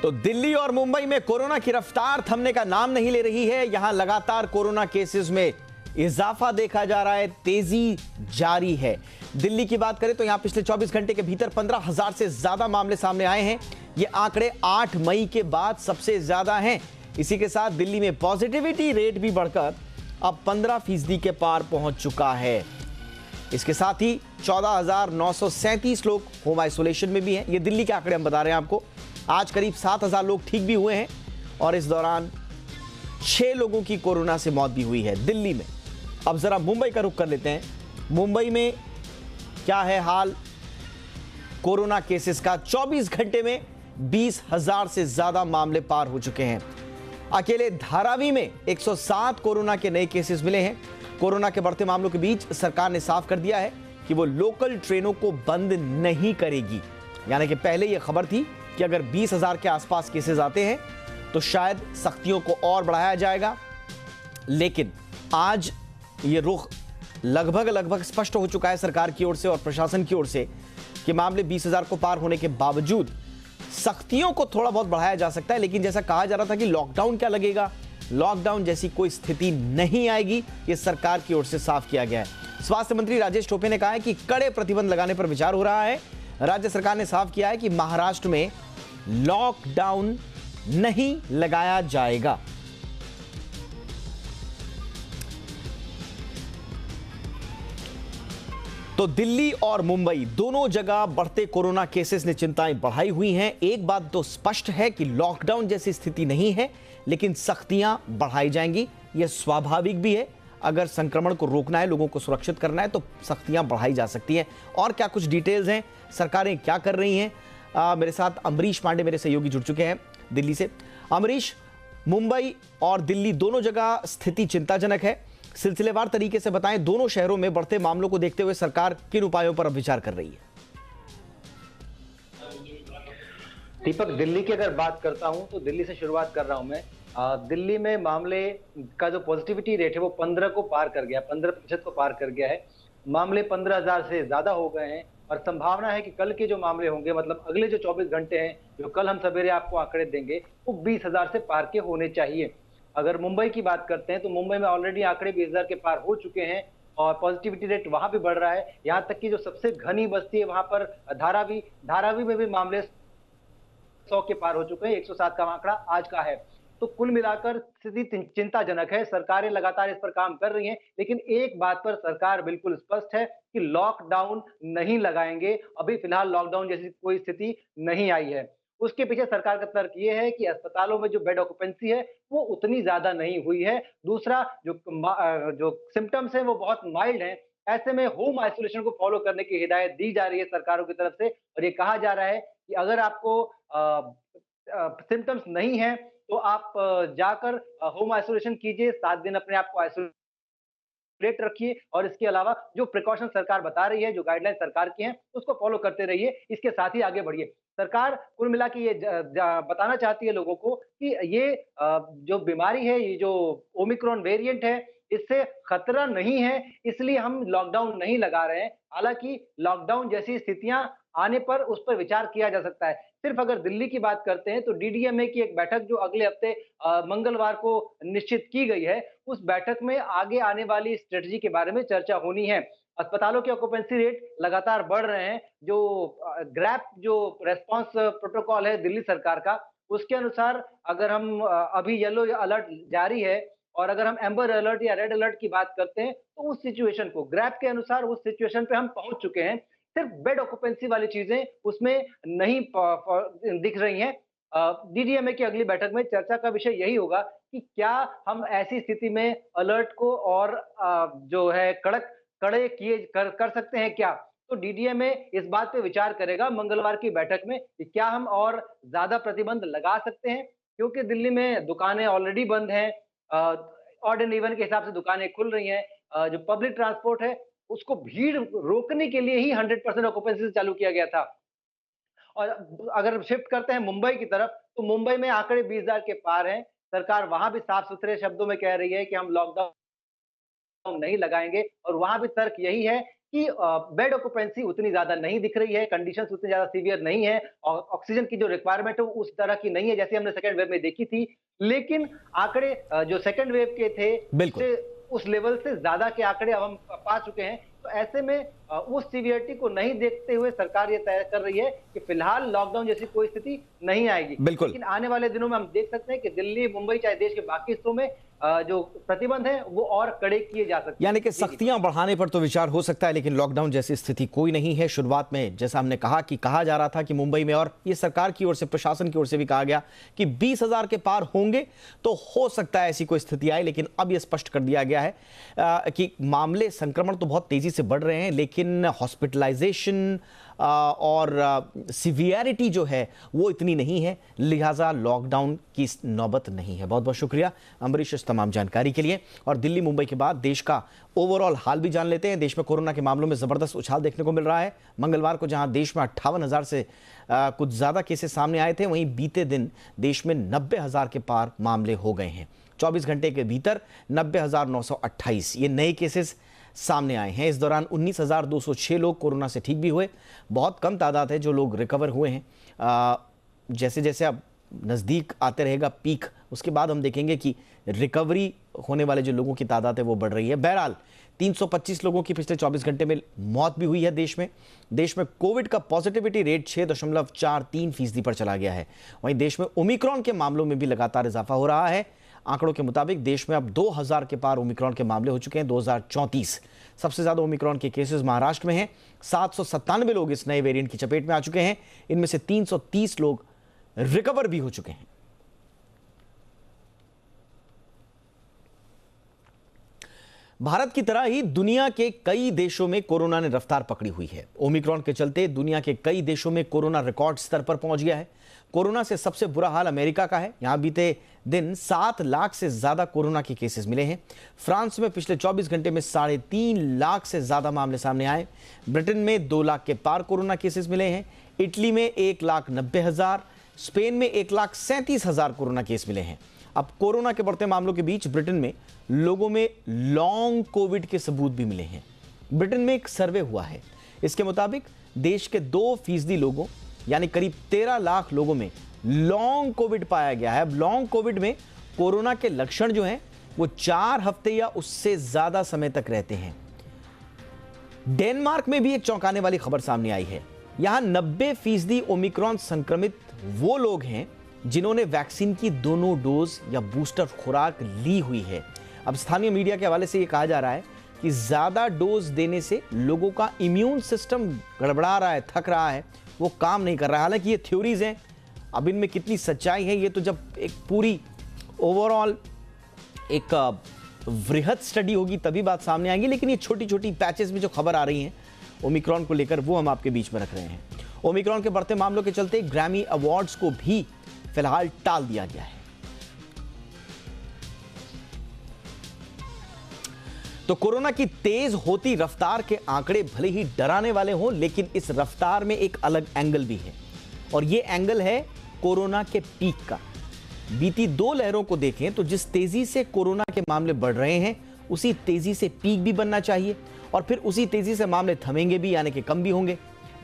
तो दिल्ली और मुंबई में कोरोना की रफ्तार थमने का नाम नहीं ले रही है। यहां लगातार कोरोना केसेस में इजाफा देखा जा रहा है, तेजी जारी है। दिल्ली की बात करें तो यहां पिछले 24 घंटे के भीतर 15,000 से ज्यादा मामले सामने आए हैं। ये आंकड़े 8 मई के बाद सबसे ज्यादा हैं। इसी के साथ दिल्ली में पॉजिटिविटी रेट भी बढ़कर अब 15% के पार पहुंच चुका है। इसके साथ ही 14,937 लोग होम आइसोलेशन में भी हैं। ये दिल्ली के आंकड़े हम बता रहे हैं आपको। आज करीब 7,000 लोग ठीक भी हुए हैं और इस दौरान 6 लोगों की कोरोना से मौत भी हुई है दिल्ली में। अब जरा मुंबई का रुख कर लेते हैं। मुंबई में क्या है हाल कोरोना केसेस का? 24 घंटे में 20,000 से ज्यादा मामले पार हो चुके हैं। अकेले धारावी में 107 कोरोना के नए केसेस मिले हैं। कोरोना के बढ़ते मामलों के बीच सरकार ने साफ कर दिया है कि वो लोकल ट्रेनों को बंद नहीं करेगी। यानी कि पहले यह खबर थी कि अगर 20,000 के आसपास केसेस आते हैं तो शायद सख्तियों को और बढ़ाया जाएगा, लेकिन आज ये रुख लगभग स्पष्ट हो चुका है सरकार की ओर से और प्रशासन की ओर से कि मामले 20,000 को पार होने के बावजूद सख्तियों को थोड़ा बहुत बढ़ाया जा सकता है। लेकिन जैसा कहा जा रहा था कि लॉकडाउन क्या लगेगा, लॉकडाउन जैसी कोई स्थिति नहीं आएगी, ये सरकार की ओर से साफ किया गया है। स्वास्थ्य मंत्री राजेश टोपे ने कहा है कि कड़े प्रतिबंध लगाने पर विचार हो रहा है। राज्य सरकार ने साफ किया है कि महाराष्ट्र में लॉकडाउन नहीं लगाया जाएगा। तो दिल्ली और मुंबई दोनों जगह बढ़ते कोरोना केसेस ने चिंताएं बढ़ाई हुई हैं। एक बात तो स्पष्ट है कि लॉकडाउन जैसी स्थिति नहीं है, लेकिन सख्तियां बढ़ाई जाएंगी। यह स्वाभाविक भी है। अगर संक्रमण को रोकना है, लोगों को सुरक्षित करना है, तो सख्तियां बढ़ाई जा सकती हैं। और क्या कुछ डिटेल्स हैं, सरकारें क्या कर रही हैं, मेरे साथ अमरीश पांडे मेरे सहयोगी जुड़ चुके हैं दिल्ली से। अमरीश, मुंबई और दिल्ली दोनों जगह स्थिति चिंताजनक है। सिलसिलेवार तरीके से बताएं, दोनों शहरों में बढ़ते मामलों को देखते हुए सरकार किन उपायों पर अब विचार कर रही है? दीपक, दिल्ली की अगर बात करता हूं तो दिल्ली से शुरुआत कर रहा हूं मैं। दिल्ली में मामले का जो पॉजिटिविटी रेट है वो 15 को पार कर गया, 15% को पार कर गया है। मामले 15,000 से ज्यादा हो गए हैं और संभावना है कि कल के जो मामले होंगे, मतलब अगले जो 24 घंटे हैं, जो कल हम सवेरे आपको आंकड़े देंगे, वो 20,000 से पार के होने चाहिए। अगर मुंबई की बात करते हैं तो मुंबई में ऑलरेडी आंकड़े 20,000 के पार हो चुके हैं और पॉजिटिविटी रेट वहां भी बढ़ रहा है। यहां तक कि जो सबसे घनी बस्ती है वहां पर धारावी में भी मामले 100 के पार हो चुके हैं। 107 का आंकड़ा आज का है। तो कुल मिलाकर स्थिति चिंताजनक है। सरकारें लगातार इस पर काम कर रही हैं, लेकिन एक बात पर सरकार बिल्कुल स्पष्ट है कि लॉकडाउन नहीं लगाएंगे। अभी फिलहाल लॉकडाउन जैसी कोई स्थिति नहीं आई है। उसके पीछे सरकार का तर्क ये है कि अस्पतालों में जो बेड ऑक्यूपेंसी है वो उतनी ज्यादा नहीं हुई है। दूसरा, जो सिम्टम्स है वो बहुत माइल्ड है। ऐसे में होम आइसोलेशन को फॉलो करने की हिदायत दी जा रही है सरकारों की तरफ से और ये कहा जा रहा है कि अगर आपको सिम्टम्स नहीं है तो आप जाकर होम आइसोलेशन कीजिए, 7 दिन अपने आप को आइसोलेट रखिए और इसके अलावा जो प्रिकॉशन सरकार बता रही है, जो गाइडलाइन सरकार की हैं, उसको फॉलो करते रहिए। इसके साथ ही आगे बढ़िए। सरकार कुल मिला के ये बताना चाहती है लोगों को कि ये जो बीमारी है, ये जो ओमिक्रॉन वेरिएंट है, इससे खतरा नहीं है, इसलिए हम लॉकडाउन नहीं लगा रहे हैं। हालांकि लॉकडाउन जैसी स्थितियां आने पर उस पर विचार किया जा सकता है। सिर्फ अगर दिल्ली की बात करते हैं तो डीडीएमए की एक बैठक जो अगले हफ्ते मंगलवार को निश्चित की गई है, उस बैठक में आगे आने वाली स्ट्रेटजी के बारे में चर्चा होनी है। अस्पतालों के ऑक्यूपेंसी रेट लगातार बढ़ रहे हैं। जो ग्रैप जो रेस्पॉन्स प्रोटोकॉल है दिल्ली सरकार का, उसके अनुसार अगर हम अभी येलो अलर्ट जारी है और अगर हम एम्बर अलर्ट या रेड अलर्ट की बात करते हैं तो उस सिचुएशन को ग्रैप के अनुसार उस सिचुएशन पे हम पहुंच चुके हैं। सिर्फ बेड ऑक्यूपेंसी वाली चीजें उसमें नहीं दिख रही हैं। डीडीएमए की अगली बैठक में चर्चा का विषय यही होगा कि क्या हम ऐसी स्थिति में अलर्ट को और जो है कड़े कर सकते हैं क्या? तो डीडीएमए इस बात पे विचार करेगा मंगलवार की बैठक में कि क्या हम और ज्यादा प्रतिबंध लगा सकते हैं, क्योंकि दिल्ली में दुकानें ऑलरेडी बंद हैं। ऑड एंड इवन के हिसाब से दुकानें खुल रही हैं। जो पब्लिक ट्रांसपोर्ट है उसको भीड़ रोकने के लिए ही 100% ऑक्यूपेंसी से चालू किया गया था। और अगर शिफ्ट करते हैं मुंबई की तरफ तो मुंबई में आंकड़े 20,000 के पार हैं। सरकार वहां भी साफ सुथरे शब्दों में कह रही है कि हम लॉकडाउन नहीं लगाएंगे और वहां भी तर्क यही है कि बेड ऑक्यूपेंसी उतनी ज़्यादा नहीं दिख रही है, कंडीशंस उतनी ज़्यादा सीवियर नहीं है और ऑक्सीजन की जो रिक्वायरमेंट है वो उस तरह की नहीं है जैसे हमने सेकंड वेव में देखी थी। लेकिन आंकड़े जो सेकंड वेव के थे बिल्कुल। उससे उस लेवल से ज़्यादा के आंकड़े अब हम पा चुके हैं। तो ऐसे में उस सीवियरिटी को नहीं देखते हुए सरकार ये तय कर रही है कि फिलहाल लॉकडाउन जैसी कोई स्थिति नहीं आएगी। बिल्कुल। लेकिन आने वाले दिनों में हम देख सकते हैं कि दिल्ली, मुंबई चाहे देश के बाकी हिस्सों में जो प्रतिबंध है वो और कड़े किए जा सकते हैं। यानी कि सख्तियां बढ़ाने पर तो विचार हो सकता है, लेकिन लॉकडाउन जैसी स्थिति कोई नहीं है। शुरुआत में जैसा हमने कहा कि कहा जा रहा था कि मुंबई में, और ये सरकार की ओर से, प्रशासन की ओर से भी कहा गया कि 20,000 के पार होंगे तो हो सकता है ऐसी कोई स्थिति आए, लेकिन अब यह स्पष्ट कर दिया गया है कि मामले, संक्रमण तो बहुत तेजी से बढ़ रहे हैं, लेकिन हॉस्पिटलाइजेशन और सिवियरिटी जो है वो इतनी नहीं है, लिहाजा लॉकडाउन की नौबत नहीं है। बहुत बहुत शुक्रिया अम्बरीश इस तमाम जानकारी के लिए। और दिल्ली, मुंबई के बाद देश का ओवरऑल हाल भी जान लेते हैं। देश में कोरोना के मामलों में जबरदस्त उछाल देखने को मिल रहा है। मंगलवार को जहां देश में 58,000 से कुछ ज्यादा केसेस सामने आए थे, वहीं बीते दिन देश में 90,000 के पार मामले हो गए हैं। 24 घंटे के भीतर 90,928 ये नए केसेस सामने आए हैं। इस दौरान 19,206 लोग कोरोना से ठीक भी हुए। बहुत कम तादाद है जो लोग रिकवर हुए हैं। जैसे जैसे अब नज़दीक आते रहेगा पीक, उसके बाद हम देखेंगे कि रिकवरी होने वाले जो लोगों की तादाद है वो बढ़ रही है। बहरहाल 325 लोगों की पिछले 24 घंटे में मौत भी हुई है देश में कोविड का पॉजिटिविटी रेट 6.43% पर चला गया है। वहीं देश में ओमिक्रॉन के मामलों में भी लगातार इजाफा हो रहा है। आंकड़ों के मुताबिक देश में अब 2,000 के पार ओमिक्रॉन के मामले हो चुके हैं, 2034। सबसे ज्यादा ओमिक्रॉन के केसेस महाराष्ट्र में हैं। 797 लोग इस नए वेरिएंट की चपेट में आ चुके हैं। इनमें से 330 लोग रिकवर भी हो चुके हैं। भारत की तरह ही दुनिया के कई देशों में कोरोना ने रफ्तार पकड़ी हुई है। ओमिक्रॉन के चलते दुनिया के कई देशों में कोरोना रिकॉर्ड स्तर पर पहुंच गया है। कोरोना से सबसे बुरा हाल अमेरिका का है। यहां बीते दिन 7 लाख से ज्यादा कोरोना के केसेस मिले हैं। फ्रांस में पिछले 24 घंटे में 3.5 लाख से ज्यादा मामले सामने आए। ब्रिटेन में 2 लाख के पार कोरोना केसेस मिले हैं। इटली में 1,90,000, स्पेन में 1,37,000 कोरोना केस मिले हैं। अब कोरोना के बढ़ते मामलों के बीच ब्रिटेन में लोगों में लॉन्ग कोविड के सबूत भी मिले हैं। ब्रिटेन में एक सर्वे हुआ है। इसके मुताबिक देश के 2% लोगों, यानी करीब 13 लाख लोगों में लॉन्ग कोविड पाया गया है। अब लॉन्ग कोविड में कोरोना के लक्षण जो हैं वो 4 हफ्ते या उससे ज्यादा समय तक रहते हैं। डेनमार्क में भी एक चौंकाने वाली खबर सामने आई है। यहां 90% ओमिक्रॉन संक्रमित वो लोग हैं जिन्होंने वैक्सीन की दोनों डोज या बूस्टर खुराक ली हुई है। अब स्थानीय मीडिया के हवाले से यह कहा जा रहा है कि ज्यादा डोज देने से लोगों का इम्यून सिस्टम गड़बड़ा रहा है, थक रहा है, वो काम नहीं कर रहा है। हालांकि ये थ्योरीज हैं, अब इनमें कितनी सच्चाई है ये तो जब एक पूरी ओवरऑल एक वृहद स्टडी होगी तभी बात सामने आएगी। लेकिन ये छोटी छोटी पैचेस में जो खबर आ रही हैं ओमिक्रॉन को लेकर, वो हम आपके बीच में रख रहे हैं। ओमिक्रॉन के बढ़ते मामलों के चलते ग्रैमी अवार्ड्स को भी फिलहाल टाल दिया गया है। तो कोरोना की तेज होती रफ्तार के आंकड़े भले ही डराने वाले हों, लेकिन इस रफ्तार में एक अलग एंगल भी है, और यह एंगल है कोरोना के पीक का। बीती 2 लहरों को देखें तो जिस तेजी से कोरोना के मामले बढ़ रहे हैं, उसी तेजी से पीक भी बनना चाहिए, और फिर उसी तेजी से मामले थमेंगे भी, यानी कि कम भी होंगे।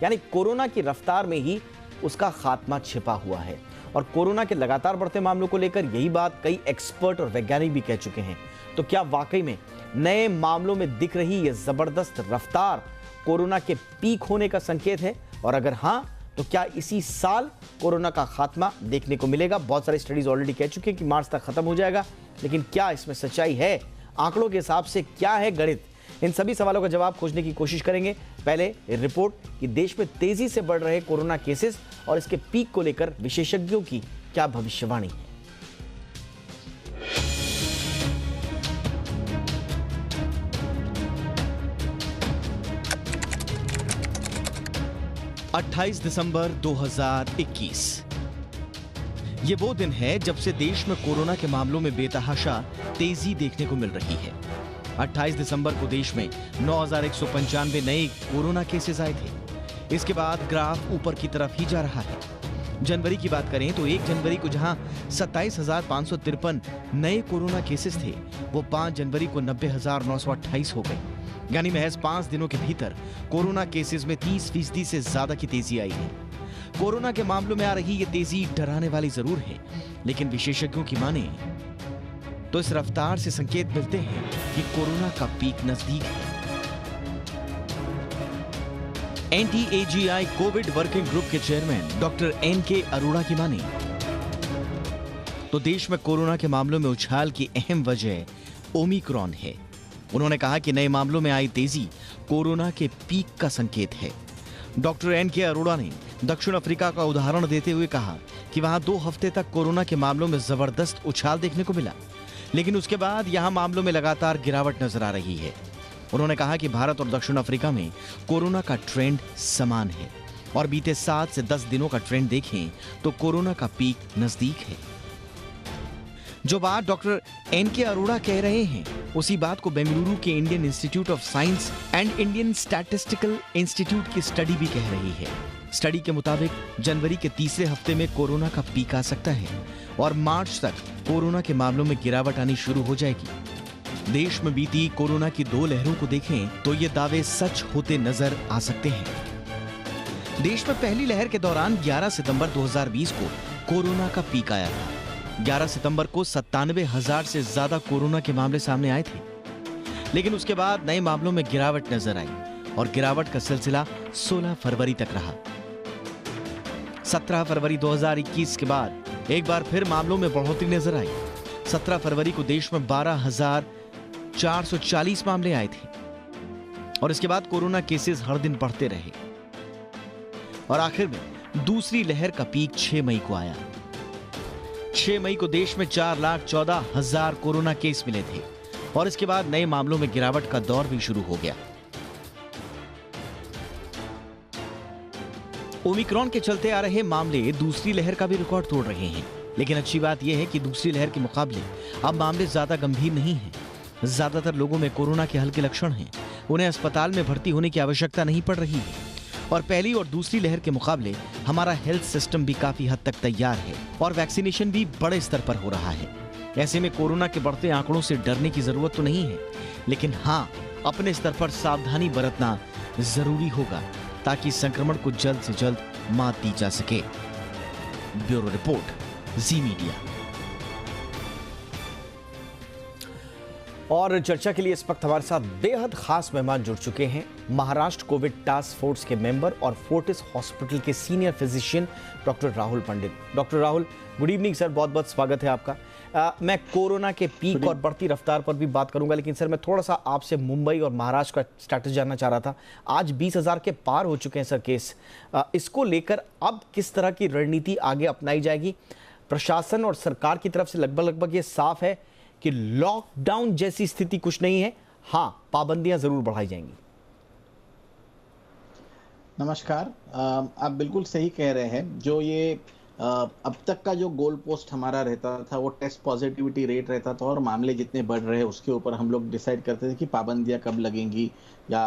यानी कोरोना की रफ्तार में ही उसका खात्मा छिपा हुआ है। और कोरोना के लगातार बढ़ते मामलों को लेकर यही बात कई एक्सपर्ट और वैज्ञानिक भी कह चुके हैं। तो क्या वाकई में नए मामलों में दिख रही यह जबरदस्त रफ्तार कोरोना के पीक होने का संकेत है? और अगर हां, तो क्या इसी साल कोरोना का खात्मा देखने को मिलेगा? बहुत सारी स्टडीज ऑलरेडी कह चुके हैं कि मार्च तक खत्म हो जाएगा, लेकिन क्या इसमें सच्चाई है? आंकड़ों के हिसाब से क्या है गणित? इन सभी सवालों का जवाब खोजने की कोशिश करेंगे। पहले रिपोर्ट कि देश में तेजी से बढ़ रहे कोरोना केसेस और इसके पीक को लेकर विशेषज्ञों की क्या भविष्यवाणी है। अट्ठाईस दिसंबर 2021 ये वो दिन है जब से देश में कोरोना के मामलों में बेतहाशा तेजी देखने को मिल रही है। 28 दिसंबर को देश में 9,195 नए कोरोना केसेस आए थे। इसके बाद ग्राफ ऊपर की तरफ ही जा रहा है। जनवरी की बात करें तो 1 जनवरी को जहां 27,553 नए कोरोना केसेस थे, वो 5 जनवरी को 90,928 हो गए। यानी महज 5 दिनों के भीतर कोरोना केसेस में 30% से ज्यादा की तेजी आई है। कोरोना के मामलों में आ रही ये तेजी डराने वाली जरूर है, लेकिन विशेषज्ञों की माने तो इस रफ्तार से संकेत मिलते हैं कि कोरोना का पीक नजदीक है। NTAGI कोविड वर्किंग ग्रुप के चेयरमैन डॉक्टर NK अरोड़ा की माने तो देश में कोरोना के मामलों में उछाल की अहम वजह ओमिक्रॉन है। उन्होंने कहा कि नए मामलों में आई तेजी कोरोना के पीक का संकेत है। डॉक्टर NK अरोड़ा ने दक्षिण अफ्रीका का उदाहरण देते हुए कहा कि वहां 2 हफ्ते तक कोरोना के मामलों में जबरदस्त उछाल देखने को मिला, लेकिन उसके बाद यहां मामलों में लगातार गिरावट नजर आ रही है। उन्होंने कहा कि भारत और दक्षिण अफ्रीका में कोरोना का ट्रेंड समान है और बीते 7 से 10 दिनों का ट्रेंड देखें तो कोरोना का पीक नजदीक है। जो बात डॉक्टर NK अरोड़ा कह रहे हैं, उसी बात को बेंगलुरु के Indian institute of science and Indian statistical institute की स्टडी भी कह रही है। स्टडी के मुताबिक जनवरी के तीसरे हफ्ते में कोरोना का पीक आ सकता है और मार्च तक कोरोना के मामलों में गिरावट आनी शुरू हो जाएगी। देश में बीती कोरोना की 2 लहरों को देखें तो ये दावे सच होते नजर आ सकते हैं। देश में पहली लहर के दौरान 11 सितंबर 2020 को कोरोना का पीक आया था। 11 सितंबर को 97,000 से ज्यादा कोरोना के मामले सामने आए थे, लेकिन उसके बाद नए मामलों में गिरावट नजर आई और गिरावट का सिलसिला 16 फरवरी तक रहा। 17 फरवरी 2021 के बाद एक बार फिर मामलों में बढ़ोतरी नजर आई। 17 फरवरी को देश में 12,440 मामले आए थे और इसके बाद कोरोना केसेस हर दिन बढ़ते रहे और आखिर में दूसरी लहर का पीक 6 मई को आया। 6 मई को देश में 4,14,000 कोरोना केस मिले थे और इसके बाद नए मामलों में गिरावट का दौर भी शुरू हो गया। ओमिक्रॉन के चलते आ रहे मामले दूसरी लहर का भी रिकॉर्ड तोड़ रहे हैं, लेकिन अच्छी बात यह है कि दूसरी लहर के मुकाबले अब मामले ज्यादा गंभीर नहीं हैं। ज्यादातर लोगों में कोरोना के हल्के लक्षण हैं, उन्हें अस्पताल में भर्ती होने की आवश्यकता नहीं पड़ रही है और पहली और दूसरी लहर के मुकाबले हमारा हेल्थ सिस्टम भी काफी हद तक तैयार है और वैक्सीनेशन भी बड़े स्तर पर हो रहा है। ऐसे में कोरोना के बढ़ते आंकड़ों से डरने की जरूरत तो नहीं है, लेकिन हाँ, अपने स्तर पर सावधानी बरतना जरूरी होगा ताकि संक्रमण को जल्द से जल्द मात दी जा सके। ब्यूरो रिपोर्ट, जी मीडिया। और चर्चा के लिए इस वक्त हमारे साथ बेहद खास मेहमान जुड़ चुके हैं। महाराष्ट्र कोविड टास्क फोर्स के मेंबर और फोर्टिस हॉस्पिटल के senior physician doctor Rahul Pandit. Doctor Rahul, good evening sir, बहुत बहुत स्वागत है आपका। मैं कोरोना के पीक और बढ़ती रफ्तार पर भी बात करूंगा, लेकिन सर मैं थोड़ा सा आपसे मुंबई और महाराष्ट्र का स्टेटस जानना चाह रहा था। आज 20,000 के पार हो चुके हैं सर केस। इसको लेकर अब किस तरह की रणनीति आगे अपनाई जाएगी? प्रशासन और सरकार की तरफ से लगभग ये साफ है कि लॉकडाउन जैसी स्थिति कुछ नहीं है, हाँ पाबंदियां जरूर बढ़ाई जाएंगी। नमस्कार, आप बिल्कुल सही कह रहे हैं। जो ये अब तक का जो गोल पोस्ट हमारा रहता था वो टेस्ट पॉजिटिविटी रेट रहता था और मामले जितने बढ़ रहे हैं उसके ऊपर हम लोग डिसाइड करते थे कि पाबंदियां कब लगेंगी या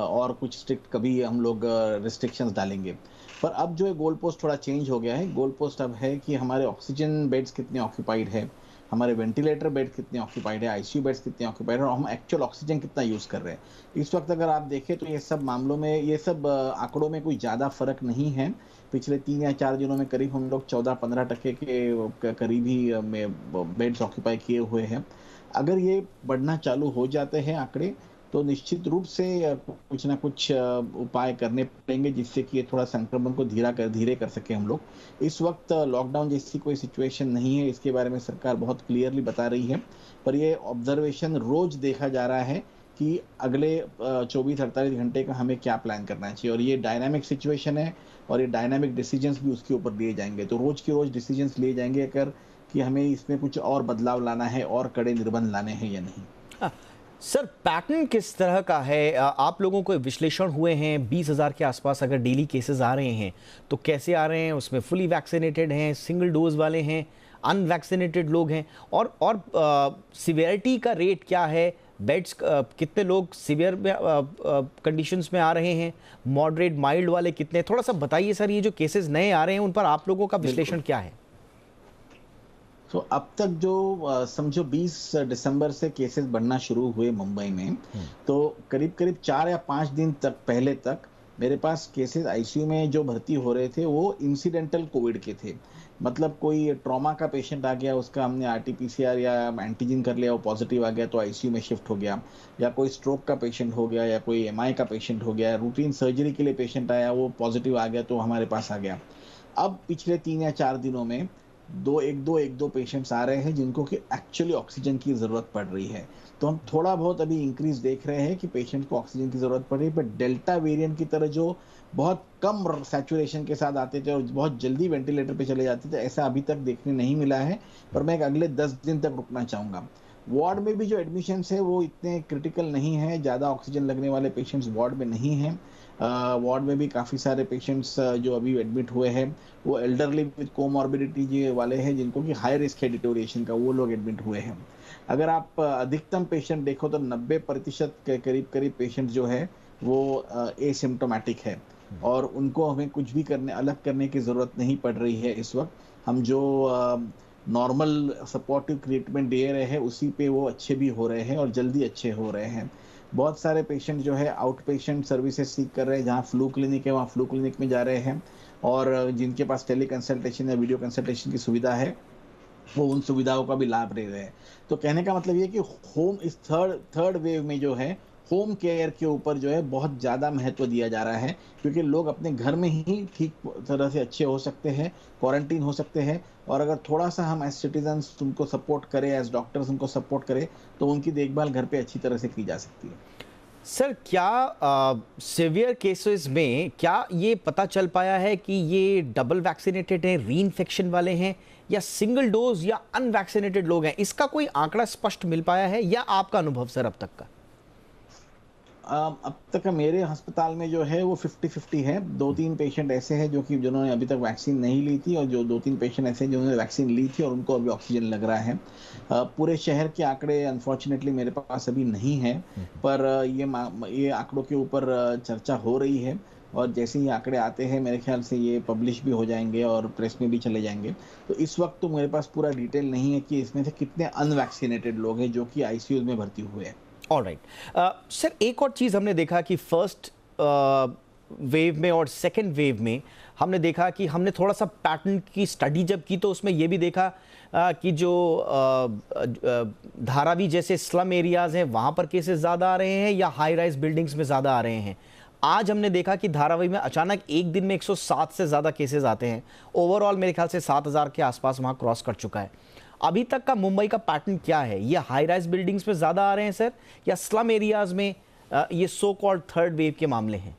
और कुछ स्ट्रिक्ट कभी हम लोग रिस्ट्रिक्शंस डालेंगे। पर अब जो है गोल पोस्ट थोड़ा चेंज हो गया है। गोल पोस्ट अब है कि हमारे ऑक्सीजन बेड्स कितने ऑक्यूपाइड है, हमारे वेंटिलेटर बेड कितने ऑक्यूपाइड है, आईसीयू बेड्स कितने ऑक्यूपाइड है और हम एक्चुअल ऑक्सीजन कितना यूज़ कर रहे हैं। इस वक्त अगर आप देखें तो ये सब मामलों में, ये सब आंकड़ों में कोई ज़्यादा फर्क नहीं है। पिछले 3 या 4 दिनों में करीब हम लोग 14-15% के करीब ही बेड्स ऑक्यूपाई किए हुए हैं। अगर ये बढ़ना चालू हो जाते हैं आंकड़े तो निश्चित रूप से कुछ ना कुछ उपाय करने पड़ेंगे जिससे कि ये थोड़ा संक्रमण को धीरे कर सके हम लोग। इस वक्त लॉकडाउन जैसी कोई सिचुएशन नहीं है, इसके बारे में सरकार बहुत क्लियरली बता रही है। पर ये ऑब्जर्वेशन रोज देखा जा रहा है कि अगले 24-48 घंटे का हमें क्या प्लान करना चाहिए और ये डायनामिक सिचुएशन है और ये डायनामिक डिसीजंस भी उसके ऊपर लिए जाएंगे। तो रोज के रोज डिसीजंस लिए जाएंगे अगर कि हमें इसमें कुछ और बदलाव लाना है और कड़े निर्बंध लाने हैं या नहीं। सर पैटर्न किस तरह का है? आप लोगों को विश्लेषण हुए हैं 20,000 के आसपास अगर डेली केसेस आ रहे हैं तो कैसे आ रहे हैं? उसमें फुली वैक्सीनेटेड हैं, सिंगल डोज वाले हैं, अनवैक्सीनेटेड लोग हैं और सिवियरिटी का रेट क्या है? बेड्स कितने लोग सिवियर कंडीशंस में आ रहे हैं, मॉडरेट माइल्ड वाले कितने? थोड़ा सा बताइए सर, ये जो केसेस नए आ रहे हैं उन पर आप लोगों का विश्लेषण क्या है? तो अब तक जो समझो 20 दिसंबर से केसेस बढ़ना शुरू हुए मुंबई में, तो करीब करीब 4 या 5 दिन तक पहले तक मेरे पास केसेस आईसीयू में जो भर्ती हो रहे थे वो इंसिडेंटल कोविड के थे। मतलब कोई ट्रॉमा का पेशेंट आ गया, उसका हमने आरटीपीसीआर या एंटीजन कर लिया, वो पॉजिटिव आ गया तो आईसीयू में शिफ्ट हो गया, या कोई स्ट्रोक का पेशेंट हो गया, या कोई एमआई का पेशेंट हो गया, रूटीन सर्जरी के लिए पेशेंट आया, वो पॉजिटिव आ गया तो हमारे पास आ गया। अब पिछले 3 या 4 दिनों में एक दो पेशेंट्स आ रहे हैं जिनको कि एक्चुअली ऑक्सीजन की जरूरत पड़ रही है। तो हम थोड़ा बहुत अभी इंक्रीज देख रहे हैं कि पेशेंट को ऑक्सीजन की जरूरत पड़ रही है, बट डेल्टा वेरिएंट की तरह जो बहुत कम सैचुरेशन के साथ आते थे और बहुत जल्दी वेंटिलेटर पे चले जाते थे, ऐसा अभी तक देखने नहीं मिला है। पर मैं अगले 10 दिन तक रुकना चाहूंगा। वार्ड में भी जो एडमिशंस है वो इतने क्रिटिकल नहीं है, ज़्यादा ऑक्सीजन लगने वाले पेशेंट्स वार्ड में नहीं हैं। वार्ड में भी काफ़ी सारे पेशेंट्स जो अभी एडमिट हुए हैं वो एल्डरली विद कोमॉर्बिडिटी वाले हैं, जिनको कि हाई रिस्क है डिटोरिएशन का, वो लोग एडमिट हुए हैं। अगर आप अधिकतम पेशेंट देखो तो 90% के करीब करीब पेशेंट जो है वो एसिम्प्टोमेटिक है और उनको हमें कुछ भी अलग करने की ज़रूरत नहीं पड़ रही है। इस वक्त हम जो नॉर्मल सपोर्टिव ट्रीटमेंट दे रहे हैं उसी पे वो अच्छे भी हो रहे हैं और जल्दी अच्छे हो रहे हैं। बहुत सारे पेशेंट जो है आउट पेशेंट सर्विसेज सीख कर रहे हैं, जहाँ फ्लू क्लिनिक है वहाँ फ्लू क्लिनिक में जा रहे हैं, और जिनके पास टेली कंसल्टेशन या वीडियो कंसल्टेशन की सुविधा है वो उन सुविधाओं का भी लाभ ले रहे हैं। तो कहने का मतलब ये कि होम इस थर्ड वेव में जो है होम केयर के ऊपर जो है बहुत ज़्यादा महत्व दिया जा रहा है, क्योंकि लोग अपने घर में ही ठीक तरह से अच्छे हो सकते हैं, क्वारंटीन हो सकते हैं, और अगर थोड़ा सा हम एज सिटीजन्स उनको सपोर्ट करें, एज डॉक्टर्स उनको सपोर्ट करें, तो उनकी देखभाल घर पे अच्छी तरह से की जा सकती है। सर, क्या सिवियर केसेस में क्या ये पता चल पाया है कि ये डबल वैक्सीनेटेड हैं, री इन्फेक्शन वाले हैं, या सिंगल डोज या अनवैक्सीनेटेड लोग हैं? इसका कोई आंकड़ा स्पष्ट मिल पाया है या आपका अनुभव सर अब तक का? अब तक मेरे अस्पताल में जो है वो 50-50 है। 2-3 पेशेंट ऐसे हैं जो कि जिन्होंने अभी तक वैक्सीन नहीं ली थी, और जो 2-3 पेशेंट ऐसे हैं जिन्होंने वैक्सीन ली थी और उनको अभी ऑक्सीजन लग रहा है। पूरे शहर के आंकड़े अनफॉर्चुनेटली मेरे पास अभी नहीं है, पर ये आंकड़ों के ऊपर चर्चा हो रही है, और जैसे ही आंकड़े आते हैं मेरे ख्याल से ये पब्लिश भी हो जाएंगे और प्रेस में भी चले जाएंगे। तो इस वक्त तो मेरे पास पूरा डिटेल नहीं है कि इसमें से कितने अनवैक्सीनेटेड लोग हैं जो कि आईसीयू में भर्ती हुए हैं। ऑलराइट सर, एक और चीज़ हमने देखा कि फर्स्ट वेव में और सेकेंड वेव में हमने देखा कि हमने थोड़ा सा पैटर्न की स्टडी जब की तो उसमें ये भी देखा कि जो धारावी जैसे स्लम एरियाज़ हैं वहाँ पर केसेस ज़्यादा आ रहे हैं या हाई राइज बिल्डिंग्स में ज़्यादा आ रहे हैं। आज हमने देखा कि धारावी में अचानक एक दिन में 107 से ज़्यादा केसेस आते हैं। ओवरऑल मेरे ख्याल से 7000 के आसपास वहाँ क्रॉस कर चुका है। अभी तक का मुंबई का पैटर्न क्या है? ये हाई राइज बिल्डिंग्स में ज़्यादा आ रहे हैं सर, या स्लम एरियाज में ये सो कॉल्ड थर्ड वेव के मामले हैं?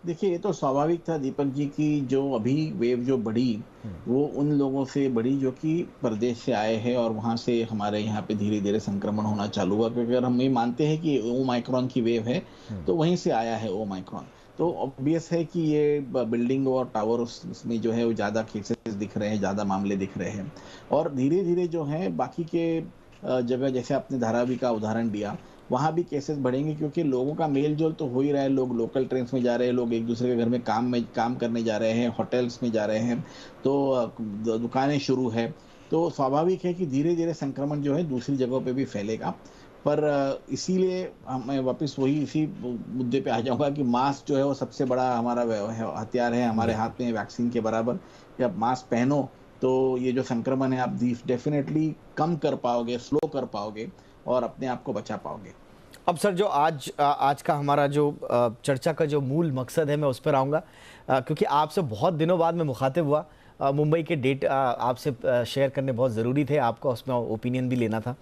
देखिए, ये तो स्वाभाविक था दीपक जी की जो अभी वेव जो बढ़ी वो उन लोगों से बढ़ी जो कि प्रदेश से आए हैं और वहाँ से हमारे यहाँ पे धीरे धीरे संक्रमण होना चालू हुआ, क्योंकि अगर हम ये मानते हैं कि ओमाइक्रॉन की वेव है तो वहीं से आया है ओमाइक्रॉन। तो ऑब्वियस है कि ये बिल्डिंग और टावर उसमें जो है वो ज़्यादा केसेस दिख रहे हैं, ज़्यादा मामले दिख रहे हैं, और धीरे धीरे जो है बाकी के जगह, जैसे आपने धारावी का उदाहरण दिया, वहाँ भी केसेस बढ़ेंगे, क्योंकि लोगों का मेल जोल तो हो ही रहा है। लोग लोकल ट्रेन में जा रहे हैं, लोग एक दूसरे के घर में काम करने जा रहे हैं, होटल्स में जा रहे हैं, तो दुकानें शुरू है। तो स्वाभाविक है कि धीरे धीरे संक्रमण जो है दूसरी जगहों पे भी फैलेगा। पर इसीलिए मैं वापस वही इसी मुद्दे पे आ जाऊंगा कि मास्क जो है वो सबसे बड़ा हमारा हथियार है हमारे हाथ में, वैक्सीन के बराबर। जब मास्क पहनो तो ये जो संक्रमण है आप डेफिनेटली कम कर पाओगे, स्लो कर पाओगे और अपने आप को बचा पाओगे। अब सर, जो आज का हमारा जो चर्चा का जो मूल मकसद है मैं उस पर आऊँगा, क्योंकि आपसे बहुत दिनों बाद मैं मुखातिब हुआ। मुंबई के डेट आपसे शेयर करने बहुत ज़रूरी थे, आपका उसमें ओपिनियन भी लेना था।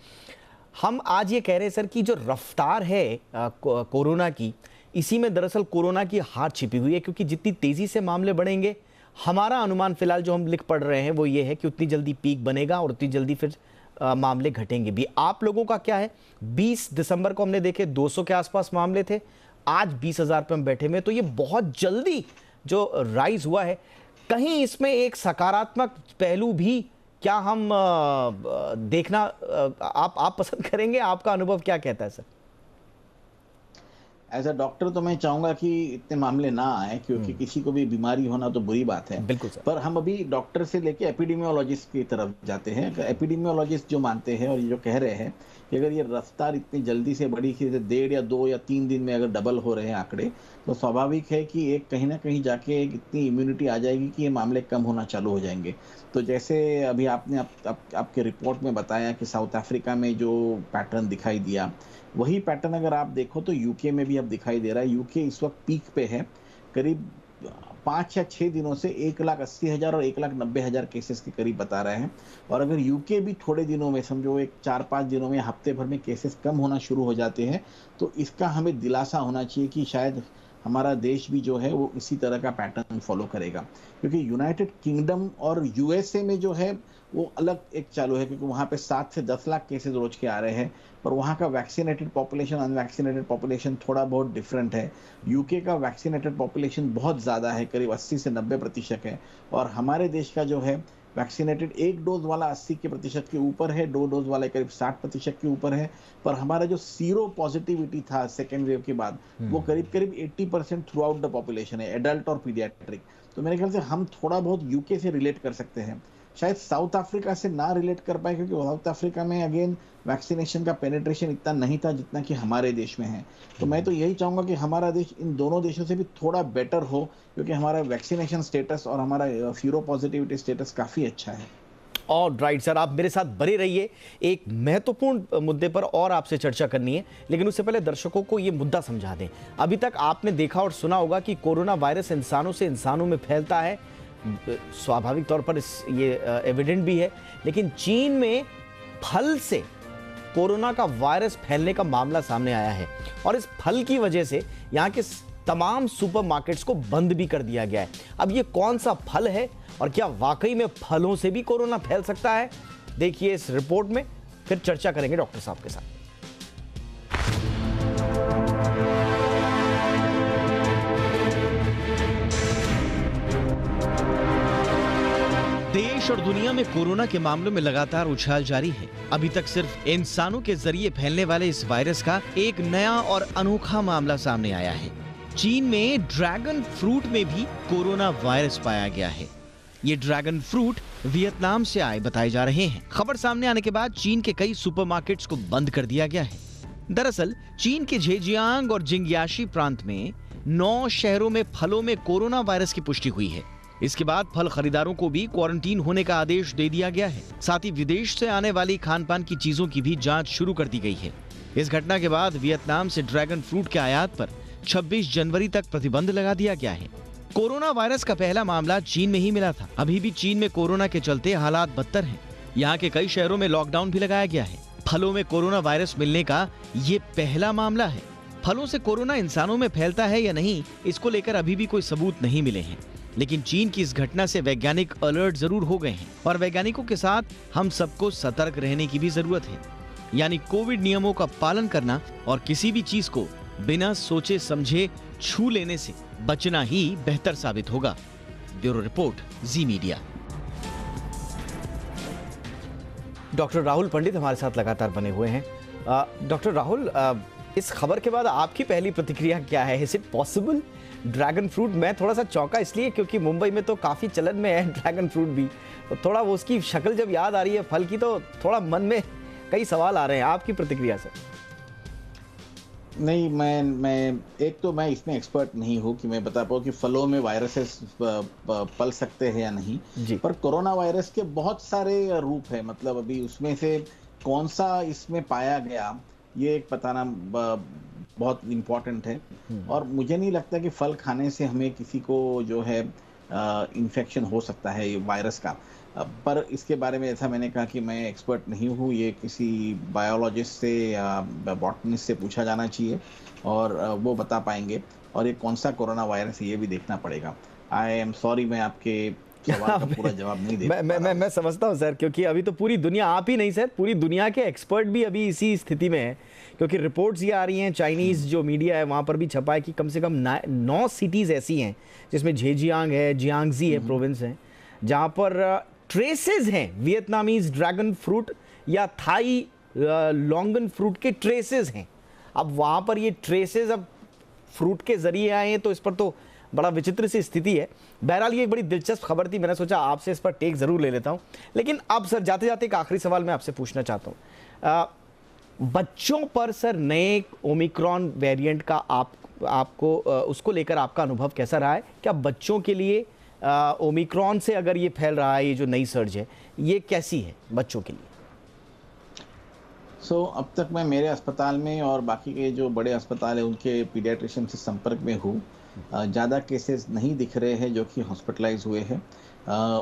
हम आज ये कह रहे हैं सर कि जो रफ्तार है कोरोना की, इसी में दरअसल कोरोना की हार छिपी हुई है, क्योंकि जितनी तेज़ी से मामले बढ़ेंगे, हमारा अनुमान फ़िलहाल जो हम लिख पढ़ रहे हैं वो ये है कि उतनी जल्दी पीक बनेगा और उतनी जल्दी फिर मामले घटेंगे भी। आप लोगों का क्या है? 20 दिसंबर को हमने देखे 200 के आसपास मामले थे, आज 20,000 पे हम बैठे हुए, तो ये बहुत जल्दी जो राइज हुआ है, कहीं इसमें एक सकारात्मक पहलू भी क्या हम देखना आप पसंद करेंगे? आपका अनुभव क्या कहता है सर? एज अ डॉक्टर तो मैं चाहूंगा कि इतने मामले ना आए, क्योंकि किसी को भी बीमारी होना तो बुरी बात है। बिल्कुल सर। पर हम अभी डॉक्टर से लेके एपिडेमियोलॉजिस्ट की तरफ जाते हैं। एपिडेमियोलॉजिस्ट जो मानते हैं और ये जो कह रहे हैं कि अगर ये रफ्तार इतनी जल्दी से बढ़ी कि 1.5 या 2 या 3 दिन में अगर डबल हो रहे हैं आंकड़े, तो स्वाभाविक है कि एक कहीं ना कहीं जाके एक इतनी इम्यूनिटी आ जाएगी कि ये मामले कम होना चालू हो जाएंगे। तो जैसे अभी आपने आपके रिपोर्ट में बताया कि साउथ अफ्रीका में जो पैटर्न दिखाई दिया, वही पैटर्न अगर आप देखो तो यूके में भी अब दिखाई दे रहा है। यूके इस वक्त पीक पे है, करीब 5 या 6 दिनों से 1,80,000 और 1,90,000 केसेस के करीब बता रहे हैं। और अगर यूके भी थोड़े दिनों में, समझो एक 4-5 दिनों में, हफ्ते भर में केसेस कम होना शुरू हो जाते हैं, तो इसका हमें दिलासा होना चाहिए कि शायद हमारा देश भी जो है वो इसी तरह का पैटर्न फॉलो करेगा। क्योंकि यूनाइटेड किंगडम और यूएसए में जो है वो अलग एक चालू है, क्योंकि वहाँ पे 7 से 10 लाख केसेस रोज के आ रहे हैं, पर वहाँ का वैक्सीनेटेड पॉपुलेशन अनवैक्सीनेटेड पॉपुलेशन थोड़ा बहुत डिफरेंट है। यूके का वैक्सीनेटेड पॉपुलेशन बहुत ज़्यादा है, करीब 80 से 90% है, और हमारे देश का जो है वैक्सीनेटेड 1 डोज वाला 80% के ऊपर है, 2 डोज वाले करीब 60% के ऊपर है। पर हमारा जो सीरो पॉजिटिविटी था सेकेंड वेव के बाद, वो करीब 80% थ्रू आउट द पॉपुलेशन है, एडल्ट और पीडियाट्रिक। तो मेरे ख्याल से हम थोड़ा बहुत यूके से रिलेट कर सकते हैं, शायद साउथ अफ्रीका से ना रिलेट कर पाए, क्योंकि साउथ अफ्रीका में अगेन वैक्सीनेशन का पेनिट्रेशन इतना नहीं था जितना कि हमारे देश में है। तो मैं तो यही चाहूंगा कि हमारा देश इन दोनों देशों से भी थोड़ा बेटर हो, क्योंकि हमारा वैक्सीनेशन स्टेटस और हमारा सीरो पॉजिटिविटी स्टेटस काफी अच्छा है। और राइट सर, आप मेरे साथ बने रहिए, एक महत्वपूर्ण मुद्दे पर और आपसे चर्चा करनी है, लेकिन उससे पहले दर्शकों को ये मुद्दा समझा दें। अभी तक आपने देखा और सुना होगा कि कोरोना वायरस इंसानों से इंसानों में फैलता है, स्वाभाविक तौर पर ये एविडेंट भी है, लेकिन चीन में फल से कोरोना का वायरस फैलने का मामला सामने आया है, और इस फल की वजह से यहाँ के तमाम सुपरमार्केट्स को बंद भी कर दिया गया है। अब ये कौन सा फल है और क्या वाकई में फलों से भी कोरोना फैल सकता है, देखिए इस रिपोर्ट में, फिर चर्चा करेंगे डॉक्टर साहब के साथ। देश और दुनिया में कोरोना के मामलों में लगातार उछाल जारी है। अभी तक सिर्फ इंसानों के जरिए फैलने वाले इस वायरस का एक नया और अनोखा मामला सामने आया है। चीन में ड्रैगन फ्रूट में भी कोरोना वायरस पाया गया है। ये ड्रैगन फ्रूट वियतनाम से आए बताए जा रहे हैं। खबर सामने आने के बाद चीन के कई सुपरमार्केट्स को बंद कर दिया गया है। दरअसल चीन के झेजियांग और जिंगयाशी प्रांत में 9 शहरों में फलों में कोरोना वायरस की पुष्टि हुई है। इसके बाद फल खरीदारों को भी क्वारंटीन होने का आदेश दे दिया गया है। साथ ही विदेश से आने वाली खान पान की चीजों की भी जांच शुरू कर दी गई है। इस घटना के बाद वियतनाम से ड्रैगन फ्रूट के आयात पर 26 जनवरी तक प्रतिबंध लगा दिया गया है। कोरोना वायरस का पहला मामला चीन में ही मिला था। अभी भी चीन में कोरोना के चलते हालात बदतर हैं। यहाँ के कई शहरों में लॉकडाउन भी लगाया गया है। फलों में कोरोना वायरस मिलने का ये पहला मामला है। फलों से कोरोना इंसानों में फैलता है या नहीं, इसको लेकर अभी भी कोई सबूत नहीं मिले हैं, लेकिन चीन की इस घटना से वैज्ञानिक अलर्ट जरूर हो गए हैं और वैज्ञानिकों के साथ हम सबको सतर्क रहने की भी जरूरत है। यानी कोविड नियमों का पालन करना और किसी भी चीज को बिना सोचे समझे छू लेने से बचना ही बेहतर साबित होगा। ब्यूरो रिपोर्ट, जी मीडिया। डॉक्टर राहुल पंडित हमारे साथ लगातार बने हुए हैं। डॉक्टर राहुल, इस खबर के बाद आपकी पहली प्रतिक्रिया क्या है? Is it possible? Dragon fruit, मैं थोड़ा सा चौंका इसलिए क्योंकि मुंबई में तो काफ़ी चलन में है ड्रैगन फ्रूट भी, तो थोड़ा वो उसकी शक्ल जब याद आ रही है फल की, तो थोड़ा मन में कई सवाल आ रहे हैं। आपकी प्रतिक्रिया सर? नहीं, मैं इसमें एक्सपर्ट नहीं हूँ कि मैं बता पाऊँ कि फलों में वायरसेस पल सकते हैं या नहीं जी। पर कोरोना वायरस के बहुत सारे रूप है, मतलब अभी उसमें से कौन सा इसमें पाया गया ये एक बताना बहुत इम्पोर्टेंट है। और मुझे नहीं लगता कि फल खाने से हमें किसी को जो है इन्फेक्शन हो सकता है ये वायरस का। पर इसके बारे में ऐसा मैंने कहा कि मैं एक्सपर्ट नहीं हूँ, ये किसी बायोलॉजिस्ट से या बॉटनिस्ट से पूछा जाना चाहिए और वो बता पाएंगे। और ये कौन सा कोरोना वायरस है ये भी देखना पड़ेगा। आई एम सॉरी, मैं आपके सवाल का पूरा जवाब नहीं दे मैं समझता हूं सर, क्योंकि अभी तो पूरी दुनिया, आप ही नहीं सर, पूरी दुनिया के एक्सपर्ट भी अभी इसी स्थिति में है, क्योंकि रिपोर्ट्स ये आ रही हैं, चाइनीज़ जो मीडिया है वहाँ पर भी छपा है कि कम से कम 9 सिटीज़ ऐसी हैं जिसमें झेजियांग है, जियांगजी है, प्रोविंस है, जहाँ पर ट्रेसेस हैं वियतनामीज ड्रैगन फ्रूट या थाई लॉन्गन फ्रूट के ट्रेसेस हैं। अब वहाँ पर ये ट्रेसेस अब फ्रूट के जरिए आए हैं, तो इस पर तो बड़ा विचित्र सी स्थिति है। बहरहाल ये एक बड़ी दिलचस्प खबर थी, मैंने सोचा आपसे इस पर टेक जरूर ले लेता हूं। लेकिन अब सर जाते जाते एक आखिरी सवाल मैं आपसे पूछना चाहता हूं, बच्चों पर सर नए ओमिक्रॉन वेरिएंट का आपको उसको लेकर आपका अनुभव कैसा रहा है? क्या बच्चों के लिए ओमिक्रॉन से अगर ये फैल रहा है, ये जो नई सर्ज है, ये कैसी है बच्चों के लिए? अब तक मैं मेरे अस्पताल में और बाकी के जो बड़े अस्पताल है उनके पीडियाट्रिशियन से संपर्क में हूँ। ज़्यादा केसेस नहीं दिख रहे हैं जो कि हॉस्पिटलाइज हुए हैं।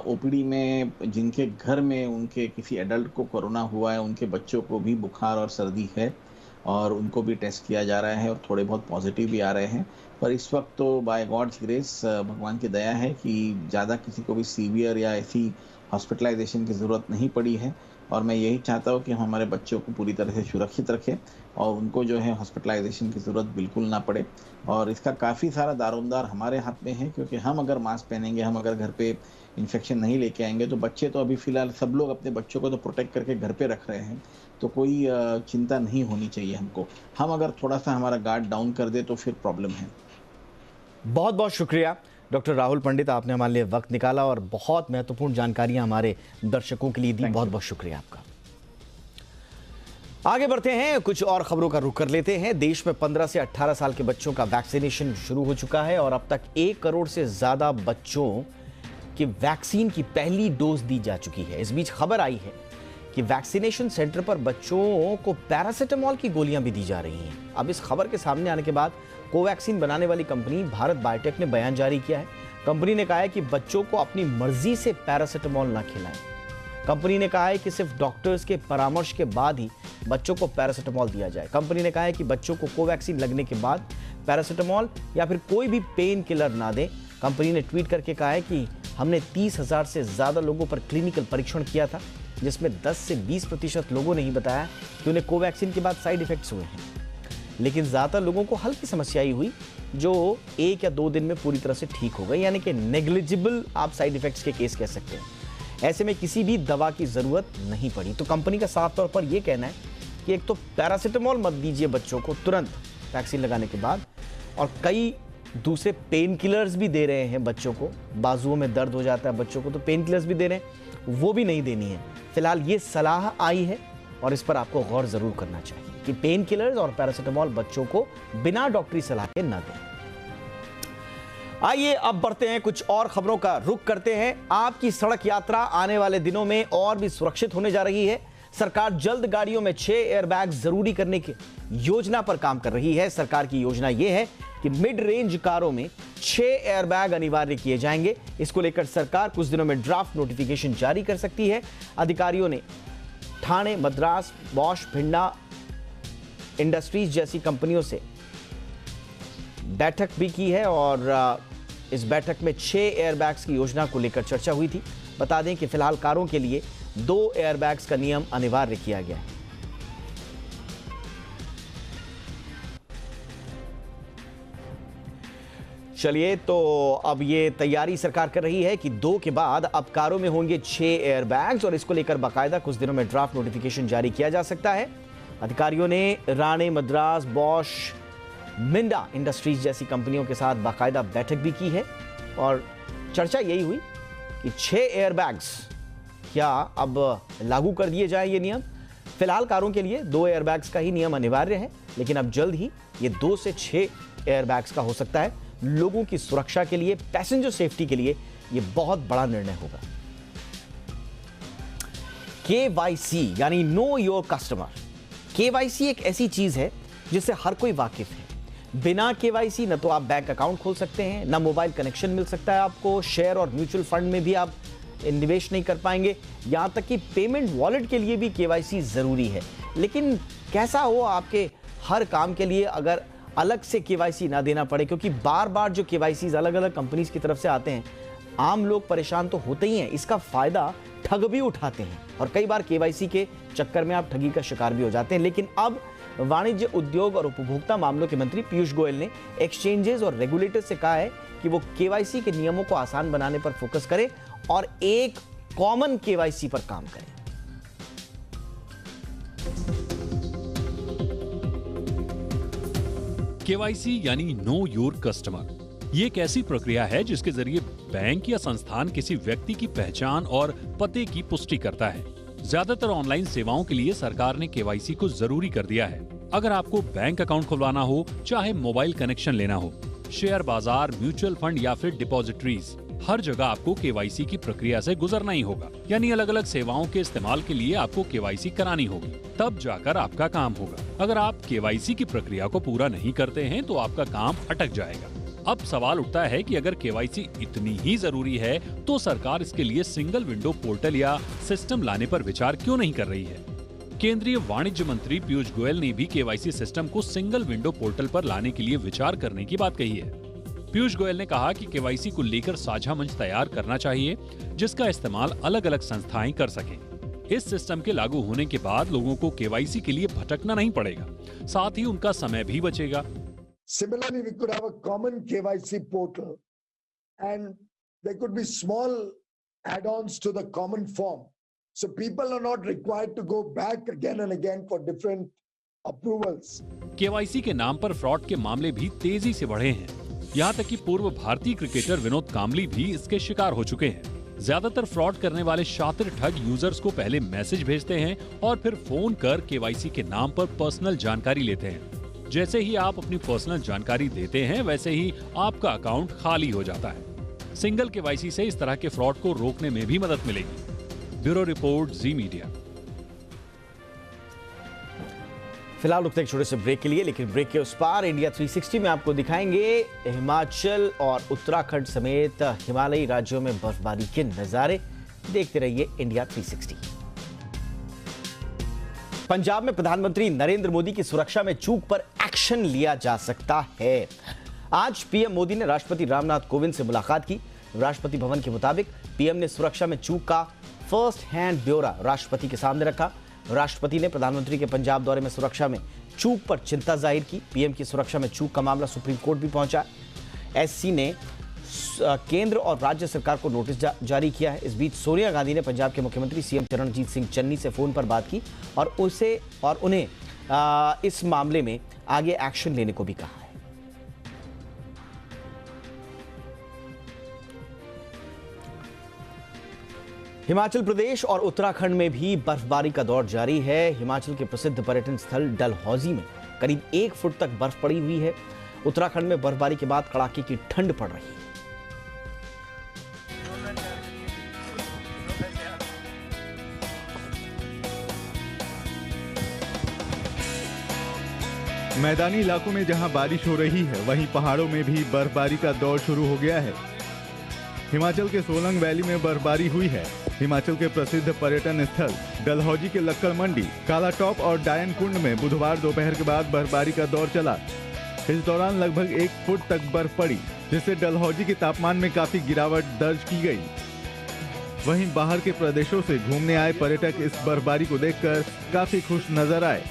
ओपीडी में जिनके घर में उनके किसी एडल्ट को कोरोना हुआ है, उनके बच्चों को भी बुखार और सर्दी है और उनको भी टेस्ट किया जा रहा है और थोड़े बहुत पॉजिटिव भी आ रहे हैं। पर इस वक्त तो बाय गॉड्स ग्रेस, भगवान की दया है कि ज़्यादा किसी को भी सीवियर या ऐसी हॉस्पिटलाइजेशन की ज़रूरत नहीं पड़ी है। और मैं यही चाहता हूँ कि हम हमारे बच्चों को पूरी तरह से सुरक्षित रखें और उनको जो है हॉस्पिटलाइजेशन की ज़रूरत बिल्कुल ना पड़े। और इसका काफ़ी सारा दारोमदार हमारे हाथ में है, क्योंकि हम अगर मास्क पहनेंगे, हम अगर घर पे इन्फेक्शन नहीं लेके आएंगे, तो बच्चे तो अभी फ़िलहाल सब लोग अपने बच्चों को तो प्रोटेक्ट करके घर पे रख रहे हैं, तो कोई चिंता नहीं होनी चाहिए हमको। हम अगर थोड़ा सा हमारा गार्ड डाउन कर दे तो फिर प्रॉब्लम है। बहुत बहुत शुक्रिया डॉक्टर राहुल पंडित, आपने हमारे लिए वक्त निकाला और बहुत महत्वपूर्ण जानकारियां हमारे दर्शकों के लिए दी। बहुत बहुत शुक्रिया आपका। आगे बढ़ते हैं, कुछ और खबरों का रुख कर लेते हैं। देश में 15 से 18 साल के बच्चों का वैक्सीनेशन शुरू हो चुका है और अब तक 1 करोड़ से ज्यादा बच्चों की वैक्सीन की पहली डोज दी जा चुकी है। इस बीच खबर आई है कि वैक्सीनेशन सेंटर पर बच्चों को पैरासिटामोल की गोलियां भी दी जा रही हैं। अब इस खबर के सामने आने के बाद कोवैक्सीन बनाने वाली कंपनी भारत बायोटेक ने बयान जारी किया है। कंपनी ने कहा है कि बच्चों को अपनी मर्जी से पैरासिटामोल ना खिलाएं। कंपनी ने कहा है कि सिर्फ डॉक्टर्स के परामर्श के बाद ही बच्चों को पैरासिटामोल दिया जाए। कंपनी ने कहा है कि बच्चों को कोवैक्सीन लगने के बाद पैरासिटामोल या फिर कोई भी पेन किलर ना दें। कंपनी ने ट्वीट करके कहा है कि हमने 30,000 से ज्यादा लोगों पर क्लिनिकल परीक्षण किया था, जिसमें 10 से 20% लोगों ने ही बताया कि उन्हें कोवैक्सीन के बाद साइड इफेक्ट्स हुए हैं। लेकिन ज़्यादातर लोगों को हल्की समस्या ही हुई, जो 1 या 2 दिन में पूरी तरह से ठीक हो गई, यानी कि नेग्लिजिबल आप साइड इफेक्ट्स के केस कह सकते हैं। ऐसे में किसी भी दवा की ज़रूरत नहीं पड़ी। तो कंपनी का साफ तौर पर यह कहना है कि एक तो पैरासिटामोल मत दीजिए बच्चों को तुरंत वैक्सीन लगाने के बाद, और कई दूसरे पेन किलर्स भी दे रहे हैं बच्चों को। बाजुओं में दर्द हो जाता है बच्चों को, तो पेन किलर्स भी दे रहे हैं, वो भी नहीं देनी है। फिलहाल ये सलाह आई है और इस पर आपको गौर जरूर करना चाहिए कि पेन किलर्स और पैरासिटामोल बच्चों को बिना डॉक्टरी सलाह के न दें। आइए अब बढ़ते हैं, कुछ और खबरों का रुख करते हैं। आपकी सड़क यात्रा आने वाले दिनों में और भी सुरक्षित होने जा रही है। सरकार जल्द गाड़ियों में 6 एयरबैग जरूरी करने की योजना पर काम कर रही है। सरकार की योजना यह है कि मिड रेंज कारों में 6 एयरबैग अनिवार्य किए जाएंगे। इसको लेकर सरकार कुछ दिनों में ड्राफ्ट नोटिफिकेशन जारी कर सकती है। अधिकारियों ने ठाणे, मद्रास, बॉश, भिंडा इंडस्ट्रीज जैसी कंपनियों से बैठक भी की है और इस बैठक में 6 एयरबैग्स की योजना को लेकर चर्चा हुई थी। बता दें कि फिलहाल कारों के लिए 2 एयरबैग्स का नियम अनिवार्य किया गया है। चलिए, तो अब ये तैयारी सरकार कर रही है कि 2 के बाद अब कारों में होंगे 6 एयरबैग्स और इसको लेकर बाकायदा कुछ दिनों में ड्राफ्ट नोटिफिकेशन जारी किया जा सकता है। अधिकारियों ने राणे, मद्रास, बॉश, मिंडा इंडस्ट्रीज जैसी कंपनियों के साथ बाकायदा बैठक भी की है और चर्चा यही हुई कि 6 एयरबैग्स क्या अब लागू कर दिए जाए ये नियम। फिलहाल कारों के लिए 2 एयरबैग्स का ही नियम अनिवार्य है, लेकिन अब जल्द ही ये 2 से 6 एयरबैग्स का हो सकता है। लोगों की सुरक्षा के लिए, पैसेंजर सेफ्टी के लिए ये बहुत बड़ा निर्णय होगा। KYC यानी नो योर कस्टमर। KYC एक ऐसी चीज है जिससे हर कोई वाकिफ है। बिना KYC न तो आप बैंक अकाउंट खोल सकते हैं, ना मोबाइल कनेक्शन मिल सकता है आपको, शेयर और म्यूचुअल फंड में भी आप निवेश नहीं कर पाएंगे, यहां तक कि पेमेंट वॉलेट के लिए भी KYC जरूरी है। लेकिन कैसा हो आपके हर काम के लिए अगर अलग से KYC ना देना पड़े, क्योंकि बार बार जो KYCs अलग अलग कंपनीज की तरफ से आते हैं, आम लोग परेशान तो होते ही हैं, इसका फायदा ठग भी उठाते हैं और कई बार KYC के चक्कर में आप ठगी का शिकार भी हो जाते हैं। लेकिन अब वाणिज्य, उद्योग और उपभोक्ता मामलों के मंत्री पीयूष गोयल ने एक्सचेंजेस और रेगुलेटर से कहा है कि वो KYC के नियमों को आसान बनाने पर फोकस करें और एक कॉमन KYC पर काम करें। केवाईसी यानी नो योर कस्टमर। ये एक ऐसी प्रक्रिया है जिसके जरिए बैंक या संस्थान किसी व्यक्ति की पहचान और पते की पुष्टि करता है। ज्यादातर ऑनलाइन सेवाओं के लिए सरकार ने केवाईसी को जरूरी कर दिया है। अगर आपको बैंक अकाउंट खुलवाना हो, चाहे मोबाइल कनेक्शन लेना हो, शेयर बाजार, म्यूचुअल फंड या फिर डिपॉजिटरीज, हर जगह आपको केवाईसी की प्रक्रिया से गुजरना ही होगा। यानी अलग अलग सेवाओं के इस्तेमाल के लिए आपको केवाईसी करानी होगी, तब जाकर आपका काम होगा। अगर आप केवाईसी की प्रक्रिया को पूरा नहीं करते हैं तो आपका काम अटक जाएगा। अब सवाल उठता है कि अगर केवाईसी इतनी ही जरूरी है तो सरकार इसके लिए सिंगल विंडो पोर्टल या सिस्टम लाने पर विचार क्यों नहीं कर रही है। केंद्रीय वाणिज्य मंत्री पीयूष गोयल ने भी केवाईसी सिस्टम को सिंगल विंडो पोर्टल पर लाने के लिए विचार करने की बात कही है। पीयूष गोयल ने कहा कि केवाईसी को लेकर साझा मंच तैयार करना चाहिए जिसका इस्तेमाल अलग अलग संस्थाएं कर सकें। इस सिस्टम के लागू होने के बाद लोगों को केवाईसी के लिए भटकना नहीं पड़ेगा, साथ ही उनका समय भी बचेगा। Similarly, we could have a common KYC portal and there could be small add-ons to the common form. So people are not required to go back again and again for different approvals. KYC के नाम पर fraud के मामले भी तेजी से बढ़े हैं। यहाँ तक कि पूर्व भारतीय क्रिकेटर विनोद कांबली भी इसके शिकार हो चुके हैं। ज्यादातर फ्रॉड करने वाले शातिर ठग यूजर्स को पहले मैसेज भेजते हैं और फिर फोन कर केवाईसी के नाम पर पर्सनल जानकारी लेते हैं। जैसे ही आप अपनी पर्सनल जानकारी देते हैं वैसे ही आपका अकाउंट खाली हो जाता है। सिंगल केवाईसी से इस तरह के फ्रॉड को रोकने में भी मदद मिलेगी। ब्यूरो रिपोर्ट, जी मीडिया। फिलहाल रुकते हैं छोटे से ब्रेक के लिए, लेकिन ब्रेक के उस पार इंडिया 360 में आपको दिखाएंगे हिमाचल और उत्तराखंड समेत हिमालयी राज्यों में बर्फबारी के नजारे। देखते रहिए इंडिया 360। पंजाब में प्रधानमंत्री नरेंद्र मोदी की सुरक्षा में चूक पर एक्शन लिया जा सकता है। आज पीएम मोदी ने राष्ट्रपति रामनाथ कोविंद से मुलाकात की। राष्ट्रपति भवन के मुताबिक पीएम ने सुरक्षा में चूक का फर्स्ट हैंड ब्यौरा राष्ट्रपति के सामने रखा। राष्ट्रपति ने प्रधानमंत्री के पंजाब दौरे में सुरक्षा में चूक पर चिंता जाहिर की। पीएम की सुरक्षा में चूक का मामला सुप्रीम कोर्ट भी पहुंचा। एससी ने केंद्र और राज्य सरकार को नोटिस जारी किया है। इस बीच सोनिया गांधी ने पंजाब के मुख्यमंत्री सीएम चरणजीत सिंह चन्नी से फोन पर बात की और उन्हें इस मामले में आगे एक्शन लेने को भी कहा है। हिमाचल प्रदेश और उत्तराखंड में भी बर्फबारी का दौर जारी है। हिमाचल के प्रसिद्ध पर्यटन स्थल डलहौजी में करीब 1 फुट तक बर्फ पड़ी हुई है। उत्तराखंड में बर्फबारी के बाद कड़ाके की ठंड पड़ रही है। मैदानी इलाकों में जहां बारिश हो रही है, वहीं पहाड़ों में भी बर्फबारी का दौर शुरू हो गया है। हिमाचल के सोलंग वैली में बर्फबारी हुई है। हिमाचल के प्रसिद्ध पर्यटन स्थल डलहौजी के लक्कड़ मंडी, काला टॉप और डायन कुंड में बुधवार दोपहर के बाद बर्फबारी का दौर चला। इस दौरान लगभग 1 फुट तक बर्फ पड़ी, जिससे डलहौजी के तापमान में काफी गिरावट दर्ज की गई। वहीं बाहर के प्रदेशों से घूमने आए पर्यटक इस बर्फबारी को देखकर काफी खुश नजर आए।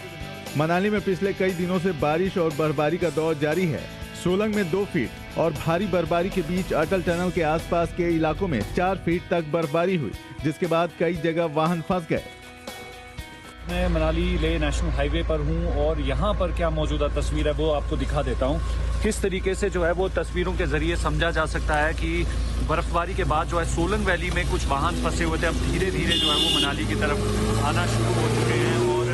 मनाली में पिछले कई दिनों से बारिश और बर्फबारी का दौर जारी है। सोलंग में 2 फीट और भारी बर्फबारी के बीच अटल टनल के आसपास के इलाकों में 4 फीट तक बर्फबारी हुई, जिसके बाद कई जगह वाहन फंस गए। मैं मनाली लेह नेशनल हाईवे पर हूं और यहां पर क्या मौजूदा तस्वीर है वो आपको दिखा देता हूं। किस तरीके से जो है वो तस्वीरों के जरिए समझा जा सकता है कि बर्फबारी के बाद जो है सोलंग वैली में कुछ वाहन फंसे हुए थे, अब धीरे धीरे जो है वो मनाली की तरफ आना शुरू हो चुके हैं। और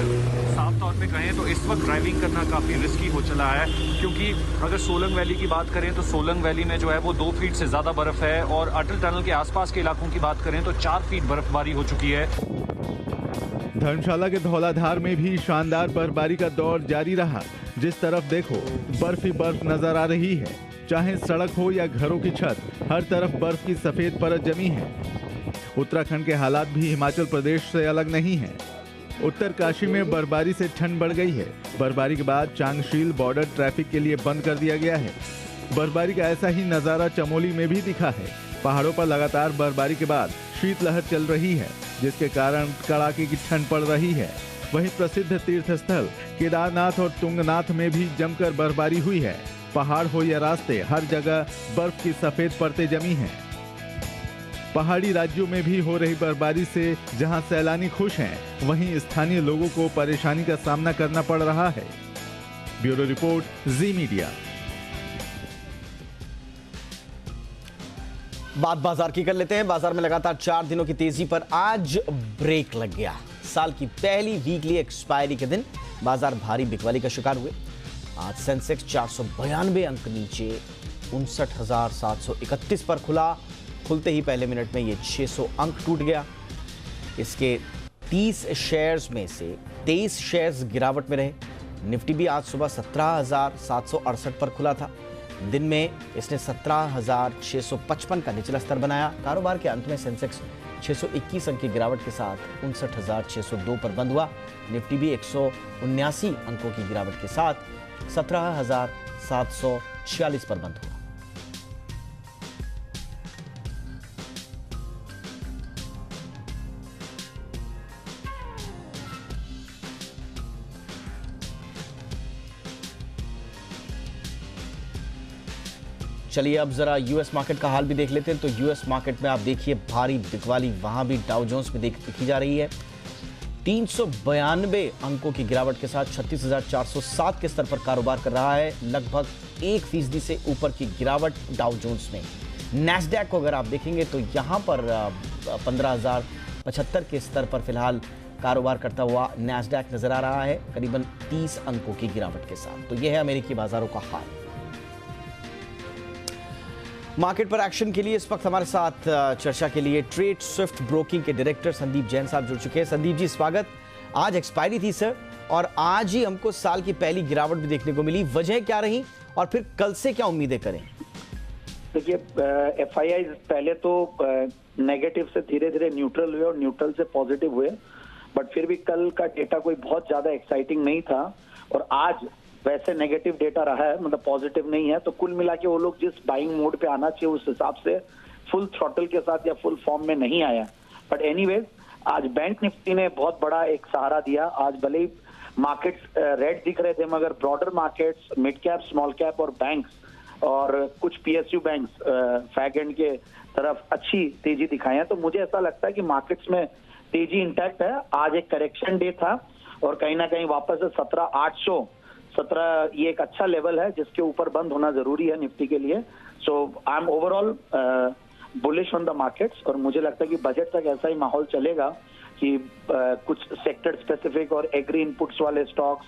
साफ तौर पे कहें तो इस वक्त ड्राइविंग करना काफ़ी रिस्की हो चला है, क्योंकि अगर सोलंग वैली की बात करें तो सोलंग वैली में जो है वो 2 फीट से ज़्यादा बर्फ़ है और अटल टनल के आसपास के इलाकों की बात करें तो 4 फीट बर्फबारी हो चुकी है। धर्मशाला के धौलाधार में भी शानदार बर्फबारी का दौर जारी रहा। जिस तरफ देखो बर्फ ही बर्फ नजर आ रही है। चाहे सड़क हो या घरों की छत, हर तरफ बर्फ की सफेद परत जमी है। उत्तराखंड के हालात भी हिमाचल प्रदेश से अलग नहीं है। उत्तरकाशी में बर्फबारी से ठंड बढ़ गई है। बर्फबारी के बाद चांगशील बॉर्डर ट्रैफिक के लिए बंद कर दिया गया है। बर्फबारी का ऐसा ही नजारा चमोली में भी दिखा है। पहाड़ों पर लगातार बर्फबारी के बाद शीतलहर चल रही है, जिसके कारण कड़ाके की ठंड पड़ रही है। वहीं प्रसिद्ध तीर्थ स्थल केदारनाथ और तुंगनाथ में भी जमकर बर्फबारी हुई है। पहाड़ हो या रास्ते, हर जगह बर्फ की सफेद परतें जमी हैं। पहाड़ी राज्यों में भी हो रही बर्फबारी से जहां सैलानी खुश हैं, वहीं स्थानीय लोगों को परेशानी का सामना करना पड़ रहा है। ब्यूरो रिपोर्ट, जी मीडिया। बात बाजार की कर लेते हैं। बाजार में लगातार 4 दिनों की तेजी पर आज ब्रेक लग गया। साल की पहली वीकली एक्सपायरी के दिन बाजार भारी बिकवाली का शिकार हुए। आज सेंसेक्स 492 अंक नीचे 59,731 पर खुला। खुलते ही पहले मिनट में ये 600 अंक टूट गया। इसके 30 शेयर्स में से 23 शेयर्स गिरावट में रहे। निफ्टी भी आज सुबह 17,768 पर खुला था। दिन में इसने 17,655 का निचला स्तर बनाया। कारोबार के अंत में सेंसेक्स 621 अंक की गिरावट के साथ 59,602 पर बंद हुआ। निफ्टी भी 179 अंकों की गिरावट के साथ 17,746 पर बंद हुआ। चलिए अब जरा यूएस मार्केट का हाल भी देख लेते हैं। तो यूएस मार्केट में आप देखिए भारी बिकवाली वहां भी डाउ जोन्स में देखी जा रही है। 392 अंकों की गिरावट के साथ 36,407 के स्तर पर कारोबार कर रहा है। लगभग 1% से ऊपर की गिरावट डाउ जोन्स में। नैस्डैक को अगर आप देखेंगे तो यहां पर 15,075 के स्तर पर फिलहाल कारोबार करता हुआ नैस्डैक नजर आ रहा है, करीबन 30 अंकों की गिरावट के साथ। तो यह है अमेरिकी बाजारों का हाल। मार्केट पर एक्शन के लिए इस वक्त हमारे साथ चर्चा के लिए ट्रेड स्विफ्ट ब्रोकिंग के डायरेक्टर संदीप जैन साहब जुड़ चुके हैं। संदीप जी स्वागत। आज एक्सपायरी थी सर, और आज ही हमको साल की पहली गिरावट भी देखने को मिली। वजह क्या रही और फिर कल से क्या उम्मीदें करें? देखिए, एफआईआई पहले तो नेगेटिव से धीरे धीरे न्यूट्रल हुए और न्यूट्रल से पॉजिटिव हुए, बट फिर भी कल का डेटा कोई बहुत ज्यादा एक्साइटिंग नहीं था। और आज वैसे नेगेटिव डेटा रहा है, मतलब पॉजिटिव नहीं है। तो कुल मिला के वो लोग जिस बाइंग मोड पे आना चाहिए उस हिसाब से फुल थ्रॉटल के साथ या फुल फॉर्म में नहीं आया। बट एनीवेज आज बैंक निफ्टी ने बहुत बड़ा एक सहारा दिया। आज भले ही मार्केट्स रेड दिख रहे थे, मगर broader markets, mid cap, small cap और बैंक्स और कुछ पीएसयू बैंक्स फैग एंड के तरफ अच्छी तेजी दिखाई है। तो मुझे ऐसा लगता है कि मार्केट्स में तेजी इंटैक्ट है। आज एक करेक्शन डे था और कहीं ना कहीं वापस से 17,817 ये एक अच्छा लेवल है जिसके ऊपर बंद होना जरूरी है निफ्टी के लिए। So I am overall bullish on the markets और मुझे लगता है कि बजट तक ऐसा ही माहौल चलेगा कि कुछ सेक्टर स्पेसिफिक और एग्री इनपुट्स वाले स्टॉक्स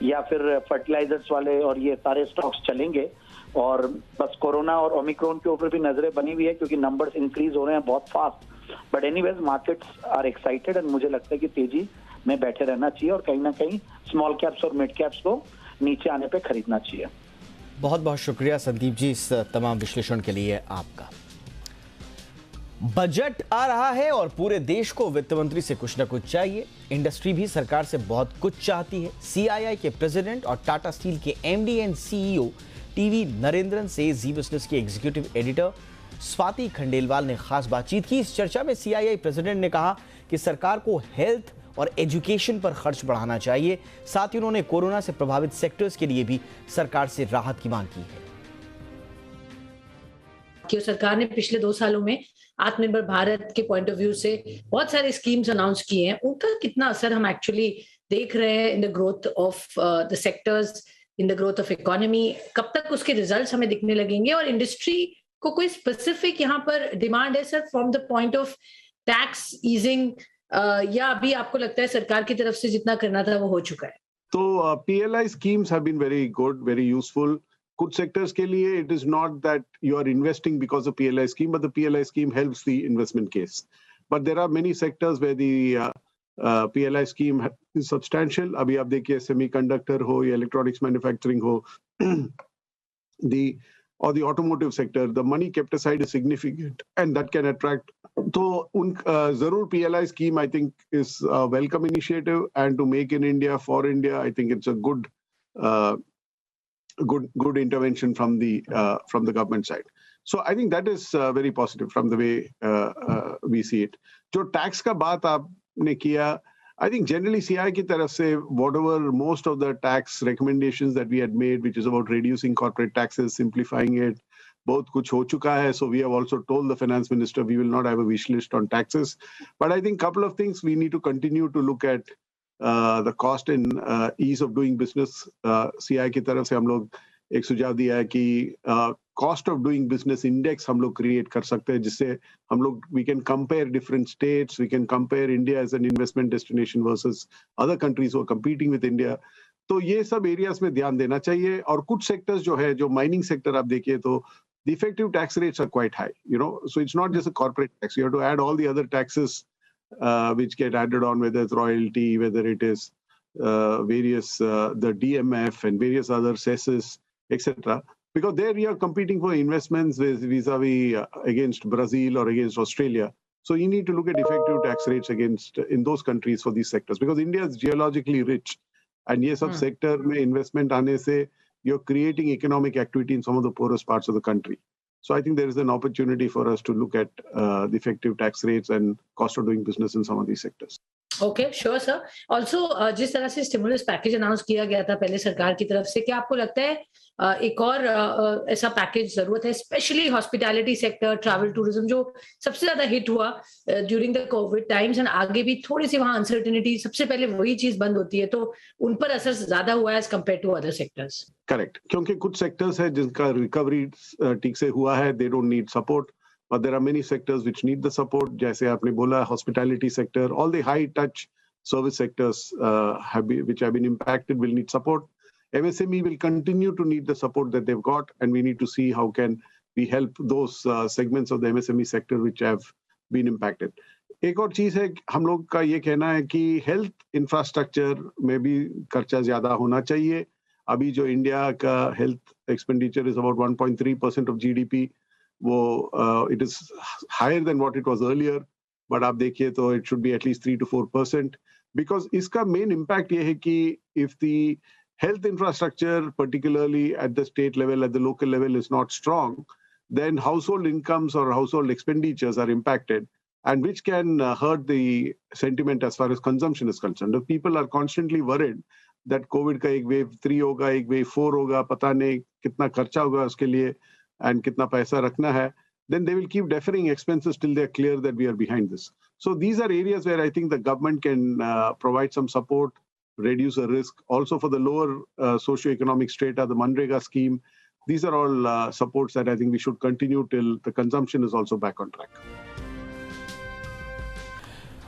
या फिर फर्टिलाइजर्स वाले और ये सारे स्टॉक्स चलेंगे। और बस कोरोना और ओमिक्रॉन के ऊपर भी नजरें बनी हुई है क्योंकि नंबर्स इंक्रीज हो रहे हैं बहुत fast. But anyways markets are excited and मुझे लगता है कि तेजी में बैठे रहना चाहिए और कहीं ना कहीं स्मॉल कैप्स और मिड कैप्स को नीचे आने पे खरीदना चाहिए। बहुत बहुत शुक्रिया संदीप जी इस तमाम विश्लेषण के लिए आपका। बजट आ रहा है और पूरे देश को वित्त मंत्री से कुछ न कुछ चाहिए। इंडस्ट्री भी सरकार से बहुत कुछ चाहती है। सीआईआई के प्रेसिडेंट और टाटा स्टील के MD and CEO TV Narendran से जी बिजनेस के एग्जीक्यूटिव एडिटर स्वाति खंडेलवाल ने खास बातचीत की। इस चर्चा में सीआईआई प्रेसिडेंट ने कहा कि सरकार को हेल्थ और एजुकेशन पर खर्च बढ़ाना चाहिए। साथ ही उन्होंने कोरोना से प्रभावित सेक्टर्स के लिए भी सरकार से राहत की मांग की है। कि सरकार ने पिछले 2 सालों में आत्मनिर्भर भारत के पॉइंट ऑफ व्यू से बहुत सारे स्कीम्स अनाउंस किए हैं, उनका कितना असर हम एक्चुअली देख रहे हैं in the growth of the sectors, in the growth of economy. कब तक उसके रिजल्ट्स हमें दिखने लगेंगे और इंडस्ट्री को कोई स्पेसिफिक यहाँ पर डिमांड है sir from the point of tax easing, या अभी आपको लगता है सरकार की तरफ से जितना करना था वो हो चुका है? तो PLI schemes have been very good, very useful. कुछ सेक्टर्स के लिए it is not that you are investing because of PLI scheme, but the PLI scheme helps the investment case. But there are many sectors where the PLI scheme is substantial. अभी आप देखिए semiconductor हो या electronics manufacturing हो, or the automotive sector, the money kept aside is significant and that can attract. So Zarur PLI scheme I think is a welcome initiative, and to make in India for India, I think it's a good intervention from the government side. So I think that is very positive from the way we see it. जो tax का बात आपने किया, I think generally CI की तरफ से whatever most of the tax recommendations that we had made, which is about reducing corporate taxes, simplifying it, बहुत कुछ हो चुका है. So we have also told the finance minister we will not have a wish list on taxes. But I think couple of things we need to continue to look at the cost and ease of doing business, CI की तरफ से हम लोग एक सुझाव दिया है कि cost of doing business index हम लोग क्रिएट कर सकते हैं, जिससे हम लोग we can compare different states, we can compare India as an investment destination versus other countries who are competing with India. तो ये सब एरियाज में ध्यान देना चाहिए। और कुछ सेक्टर्स जो है, जो माइनिंग सेक्टर आप देखिए तो the effective tax rates are quite high, so it's not just a corporate tax. You have to add all the other taxes which get added on, whether it's royalty, whether it is various the DMF and various other cesses, etc. Because there we are competing for investments vis-a-vis against Brazil or against Australia. So you need to look at effective tax rates in those countries for these sectors, because India is geologically rich, and ये सब sector में investment आने से you're creating economic activity in some of the poorest parts of the country. So I think there is an opportunity for us to look at the effective tax rates and cost of doing business in some of these sectors. Okay sure sir. Also जिस तरह से stimulus package announce किया गया था पहले सरकार की तरफ से, क्या आपको लगता है एक और ऐसा पैकेज जरूरत है, specially hospitality sector, travel tourism जो सबसे ज्यादा हिट हुआ during the Covid times, and आगे भी थोड़ी सी वहां अनसर्टेनिटी, सबसे पहले वही चीज बंद होती है, तो उन पर असर ज्यादा हुआ है as compare to other sectors? Correct, क्योंकि कुछ सेक्टर्स है जिनका रिकवरी ठीक से हुआ है, they don't need support, but there are many sectors which need the support. जैसे आपने बोला hospitality sector, all the high touch service sectors which have been impacted will need support. MSME will continue to need the support that they've got, and we need to see how can we help those segments of the MSME sector which have been impacted. एक और चीज है, हम लोग का ये कहना है कि हेल्थ इंफ्रास्ट्रक्चर में भी खर्चा ज्यादा होना चाहिए। अभी जो इंडिया का health expenditure is about 1.3% of GDP, वो it is higher than what it was earlier, but आप देखिए तो it should be at least 3 to 4%, because इसका main impact ये है कि if the health infrastructure, particularly at the state level, at the local level, is not strong, then household incomes or household expenditures are impacted, and which can hurt the sentiment as far as consumption is concerned. If people are constantly worried that COVID का एक wave 3 होगा, एक wave 4 होगा, पता नहीं कितना खर्चा होगा उसके लिए and kitna paisa rakhna hai, then they will keep deferring expenses till they are clear that we are behind this. So these are areas where I think the government can provide some support, reduce the risk. Also for the lower socio-economic strata, the Manrega scheme, these are all supports that I think we should continue till the consumption is also back on track.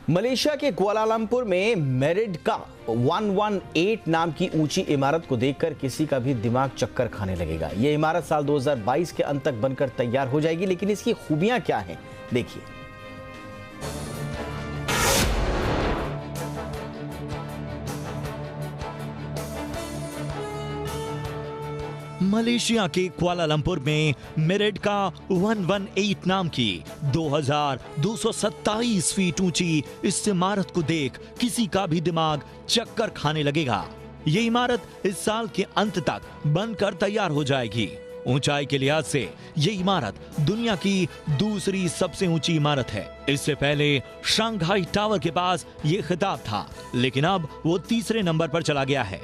Malaysia के Kuala Lumpur में married का 118 नाम की ऊंची इमारत को देखकर किसी का भी दिमाग चक्कर खाने लगेगा। यह इमारत साल 2022 के अंत तक बनकर तैयार हो जाएगी, लेकिन इसकी खूबियां क्या हैं, देखिए। मलेशिया के कुआलालंपुर में मेरिड का 118 नाम की 2227 फीट ऊंची इस इमारत को देख किसी का भी दिमाग चक्कर खाने लगेगा। ये इमारत इस साल के अंत तक बनकर तैयार हो जाएगी। ऊंचाई के लिहाज से ये इमारत दुनिया की दूसरी सबसे ऊंची इमारत है। इससे पहले शंघाई टावर के पास ये खिताब था, लेकिन अब वो तीसरे नंबर पर चला गया है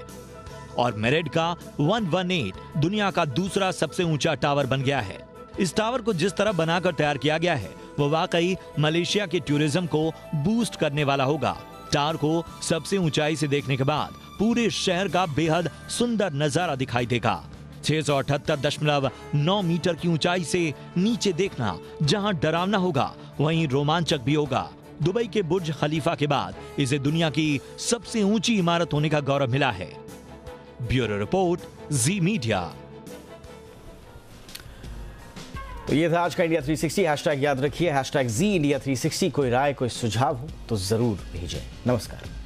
और मेरिड का 118 दुनिया का दूसरा सबसे ऊंचा टावर बन गया है। इस टावर को जिस तरह बनाकर तैयार किया गया है वो वाकई मलेशिया के टूरिज्म को बूस्ट करने वाला होगा। टावर को सबसे ऊंचाई से देखने के बाद पूरे शहर का बेहद सुंदर नजारा दिखाई देगा। 678.9 मीटर की ऊंचाई से नीचे देखना जहां डरावना होगा वहीं रोमांचक भी होगा। दुबई के बुर्ज खलीफा के बाद इसे दुनिया की सबसे ऊंची इमारत होने का गौरव मिला है। ब्यूरो रिपोर्ट, जी मीडिया। तो ये था आज का इंडिया 360। हैशटैग याद रखिए, हैशटैग जी इंडिया 360। कोई राय, कोई सुझाव हो तो जरूर भेजें। नमस्कार।